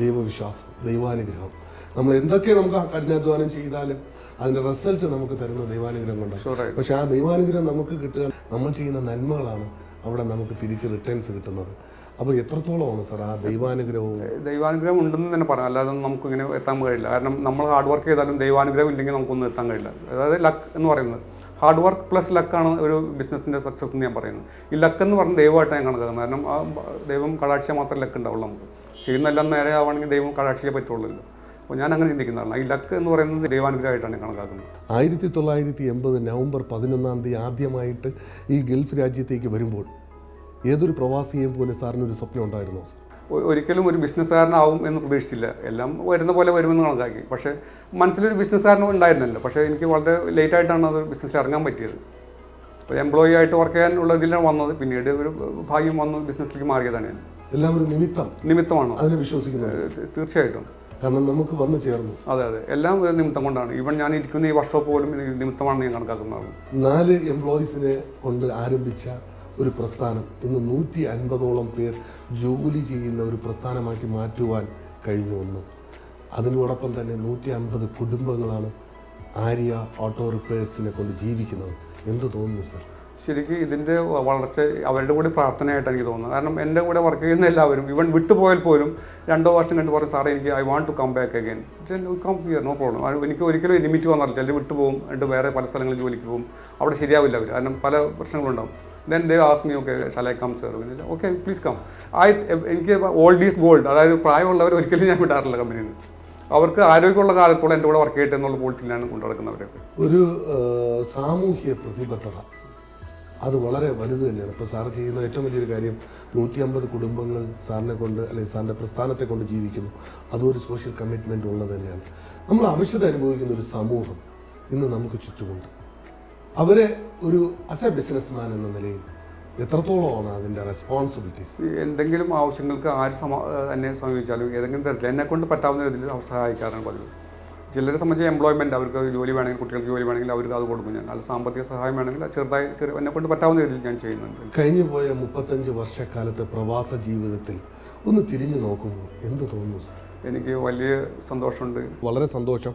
S1: ദൈവവിശ്വാസം, ദൈവാനുഗ്രഹം. നമ്മൾ എന്തൊക്കെ നമുക്ക് കഠിനാധ്വാനം ചെയ്താലും അതിൻ്റെ റിസൾട്ട് നമുക്ക് തരുന്ന ദൈവാനുഗ്രഹം കൊണ്ടാണ്. പക്ഷെ ആ ദൈവാനുഗ്രഹം നമുക്ക് കിട്ടുക നമ്മൾ ചെയ്യുന്ന നന്മകളാണ് അവിടെ നമുക്ക് തിരിച്ച് റിട്ടേൺസ് കിട്ടുന്നത്. അപ്പോൾ എത്രത്തോളമാണ് സാർ ആ
S2: ദൈവാനുഗ്രഹം ഉണ്ടെന്ന് തന്നെ പറയാം. അല്ലാതെ നമുക്കിങ്ങനെ എത്താൻ കഴിയില്ല. കാരണം നമ്മൾ ഹാർഡ് വർക്ക് ചെയ്താലും ദൈവാനുഗ്രഹം ഇല്ലെങ്കിൽ നമുക്കൊന്നും എത്താൻ കഴിയില്ല. അതായത് ലക്ക് എന്ന് പറയുന്നത് ഹാർഡ് വർക്ക് പ്ലസ് ലക്കാണ് ഒരു ബിസിനസ്സിൻ്റെ സക്സസ് എന്ന് ഞാൻ പറയുന്നത്. ഈ ലക്ക് എന്ന് പറഞ്ഞാൽ ദൈവമായിട്ട് ഞാൻ കണക്കാക്കുന്നത്. കാരണം ആ ദൈവം കടാക്ഷിയാൽ മാത്രമേ ലക്ക് ഉണ്ടാവുള്ളൂ. നമുക്ക് ചെയ്യുന്നതെല്ലാം നേരെ ആവുകയാണെങ്കിൽ ദൈവം കടാക്ഷിയെ പറ്റുള്ളൂ. അപ്പോൾ ഞാൻ അങ്ങനെ ചിന്തിക്കുന്നതാണ്. ഈ ലക്ക് എന്ന് പറയുന്നത് ദൈവാനുഗ്രഹമായിട്ടാണ് കണക്കാക്കുന്നത്.
S1: 1980 നവംബർ 11 ആദ്യമായിട്ട് ഈ ഗൾഫ് രാജ്യത്തേക്ക് വരുമ്പോൾ ഏതൊരു പ്രവാസിയെയും പോലെ സാറിനൊരു സ്വപ്നം ഉണ്ടായിരുന്നോ?
S2: ഒരിക്കലും ഒരു ബിസിനസ്സുകാരനാവും എന്ന് പ്രതീക്ഷിച്ചില്ല. എല്ലാം വരുന്ന പോലെ വരുമെന്ന് കണക്കാക്കി. പക്ഷേ മനസ്സിലൊരു ബിസിനസ്സുകാരനും ഉണ്ടായിരുന്നല്ലോ. പക്ഷേ എനിക്ക് വളരെ ലേറ്റായിട്ടാണ് അത് ബിസിനസ്സിൽ ഇറങ്ങാൻ പറ്റിയത്. ഒരു എംപ്ലോയി ആയിട്ട് വർക്ക് ചെയ്യാനുള്ള ഇതിലാണ് വന്നത്. പിന്നീട് ഒരു ഭാഗ്യം വന്നു, ബിസിനസ്സിലേക്ക് മാറിയതാണ് ഞാൻ.
S1: എല്ലാം ഒരു നിമിത്തമാണ്. അതിനെ വിശ്വസിക്കുന്നത്
S2: തീർച്ചയായിട്ടും.
S1: കാരണം നമുക്ക് വന്നു ചേർന്നു.
S2: അതെ, എല്ലാം ഒരു നിമിത്തം കൊണ്ടാണ്. ഈവൻ ഞാൻ ഇരിക്കുന്ന ഈ വർക്ക്ഷോപ്പ് പോലും നിമിത്തമാണെന്ന് ഞാൻ കണക്കാക്കുന്നത്.
S1: 4 എംപ്ലോയീസിനെ കൊണ്ട് ആരംഭിച്ച ഒരു പ്രസ്ഥാനം ഇന്ന് 150ഓളം പേർ ജോലി ചെയ്യുന്ന ഒരു പ്രസ്ഥാനമാക്കി മാറ്റുവാൻ കഴിഞ്ഞു. ഒന്ന് അതിനോടൊപ്പം തന്നെ 150 കുടുംബങ്ങളാണ് ആര്യ ഓട്ടോ റിപ്പയർസിനെ കൊണ്ട് ജീവിക്കുന്നത്. എന്ത് തോന്നുന്നു സാർ?
S2: ശരിക്കും ഇതിൻ്റെ വളർച്ച അവരുടെ കൂടെ പ്രാർത്ഥനയായിട്ടാണ് എനിക്ക് തോന്നുന്നത്. കാരണം എൻ്റെ കൂടെ വർക്ക് ചെയ്യുന്ന എല്ലാവരും ഈവൻ വിട്ടുപോയാൽ പോലും 2 വർഷം കണ്ട് പറയും, സാറേ എനിക്ക് I want to come back again. Come here, no problem. എനിക്ക് ഒരിക്കലും ലിമിറ്റ് വന്നില്ല. ചിലർ വിട്ടുപോകും, എന്നിട്ട് വേറെ പല സ്ഥലങ്ങളിൽ ജോലിക്ക് പോകും. അവിടെ ശരിയാവില്ല അവർ, കാരണം പല പ്രശ്നങ്ങളുണ്ടാവും. Then they ask me, okay, shall I come, sir? Okay, please come. എനിക്ക് ഓൾഡ് ഈസ് ഗോൾഡ്. അതായത് പ്രായമുള്ളവർ ഒരിക്കലും ഞാൻ വിടാറില്ല കമ്പനിയിൽ നിന്ന്. അവർക്ക് ആരോഗ്യമുള്ള കാലത്തോടെ എൻ്റെ കൂടെ വർക്ക് ചെയ്യട്ടെ എന്നുള്ള പോളിസിയിലാണ് കൊണ്ടുനടക്കുന്നവരൊക്കെ.
S1: ഒരു സാമൂഹ്യ പ്രതിബദ്ധത അത് വളരെ വലുത് തന്നെയാണ്. ഇപ്പോൾ സാർ ചെയ്യുന്ന ഏറ്റവും വലിയൊരു കാര്യം 150 കുടുംബങ്ങൾ സാറിനെ കൊണ്ട് അല്ലെങ്കിൽ സാറിൻ്റെ പ്രസ്ഥാനത്തെ കൊണ്ട് ജീവിക്കുന്നു. അതും ഒരു സോഷ്യൽ കമ്മിറ്റ്മെൻറ്റ് ഉള്ളത് തന്നെയാണ്. നമ്മൾ ആവശ്യത അനുഭവിക്കുന്ന ഒരു സമൂഹം ഇന്ന് നമുക്ക് ചുറ്റുമുണ്ട്. അവരെ ഒരു ആസ് എ ബിസിനസ്മാൻ എന്ന നിലയിൽ എത്രത്തോളമാണ് അതിൻ്റെ റെസ്പോൺസിബിലിറ്റീസ്?
S2: എന്തെങ്കിലും ആവശ്യങ്ങൾക്ക് ആര് എന്നെ സമീപിച്ചാലും ഏതെങ്കിലും തരത്തിൽ എന്നെക്കൊണ്ട് പറ്റാവുന്ന രീതിയിൽ അവർ സഹായിക്കാറാണ് പതിവ്. ചിലരെ സംബന്ധിച്ച് എംപ്ലോയ്മെൻറ്റ്, അവർക്ക് ജോലി വേണമെങ്കിൽ, കുട്ടികൾക്ക് ജോലി വേണമെങ്കിൽ അവർക്ക് അത് കൊടുക്കും ഞാൻ. അത് സാമ്പത്തിക സഹായം വേണമെങ്കിൽ ചെറുതായി എന്നെക്കൊണ്ട് പറ്റാവുന്ന രീതിയിൽ ഞാൻ ചെയ്യുന്നുണ്ട്.
S1: കഴിഞ്ഞു പോയ 35 വർഷക്കാലത്തെ പ്രവാസ ജീവിതത്തിൽ ഒന്ന് തിരിഞ്ഞു നോക്കുമ്പോൾ എന്ത് തോന്നുന്നു സാർ?
S2: എനിക്ക് വലിയ സന്തോഷമുണ്ട്.
S1: വളരെ സന്തോഷം.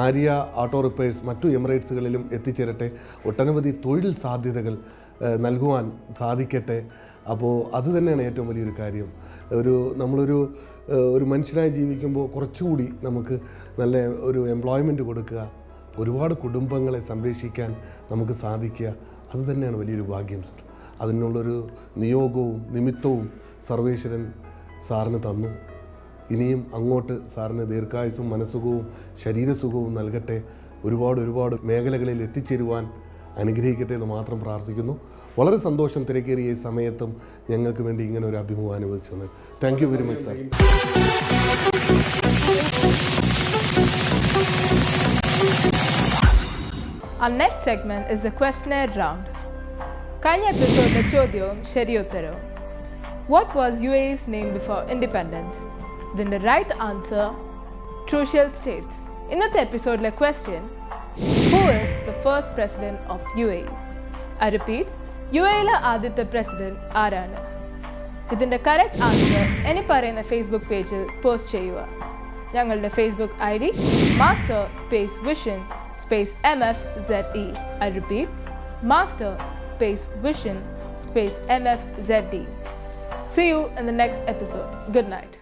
S1: ആര്യ ഓട്ടോ റിപ്പയേഴ്സ് മറ്റു എമിറേറ്റ്സുകളിലും എത്തിച്ചേരട്ടെ, ഒട്ടനവധി തൊഴിൽ സാധ്യതകൾ നൽകുവാൻ സാധിക്കട്ടെ. അപ്പോൾ അത് തന്നെയാണ് ഏറ്റവും വലിയൊരു കാര്യം. നമ്മളൊരു മനുഷ്യനായി ജീവിക്കുമ്പോൾ കുറച്ചുകൂടി നമുക്ക് നല്ല ഒരു എംപ്ലോയ്മെൻറ്റ് കൊടുക്കുക, ഒരുപാട് കുടുംബങ്ങളെ സംരക്ഷിക്കാൻ നമുക്ക് സാധിക്കുക, അത് തന്നെയാണ് വലിയൊരു ഭാഗ്യം സർ. അതിനുള്ളൊരു നിയോഗവും നിമിത്തവും സർവേശ്വരൻ സാറിന് തന്നു. ഇനിയും അങ്ങോട്ട് സാറിന് ദീർഘായുസ്സും മനസ്സുഖവും ശരീരസുഖവും നൽകട്ടെ, ഒരുപാട് മേഖലകളിൽ എത്തിച്ചേരുവാൻ അനുഗ്രഹിക്കട്ടെ എന്ന് മാത്രം പ്രാർത്ഥിക്കുന്നു. വളരെ സന്തോഷം തിരക്കേറിയ ഈ സമയത്തും ഞങ്ങൾക്ക് വേണ്ടി ഇങ്ങനെ ഒരു അഭിമുഖം അനുവദിച്ചത്. Thank you very much sir.
S3: Our next segment is the questionnaire round. കഴിഞ്ഞ എപ്പിസോഡിലെ ചോദ്യവും ശരിയുത്തരവും. What was UAE's name before independence? ഇതിൻ്റെ റൈറ്റ് ആൻസർ Trucial States. ഇന്നത്തെ എപ്പിസോഡിലെ question, Who is the first president of UAE? I repeat, UAEയിലെ ആദ്യത്തെ president ആരാണ്? ഇതിൻ്റെ കറക്റ്റ് ആൻസർ ഇനി പറയുന്ന ഫേസ്ബുക്ക് പേജിൽ പോസ്റ്റ് ചെയ്യുക. ഞങ്ങളുടെ Facebook ID master_vision_MFZE. I repeat, master_vision_MFZE. See you in the next episode. Good night.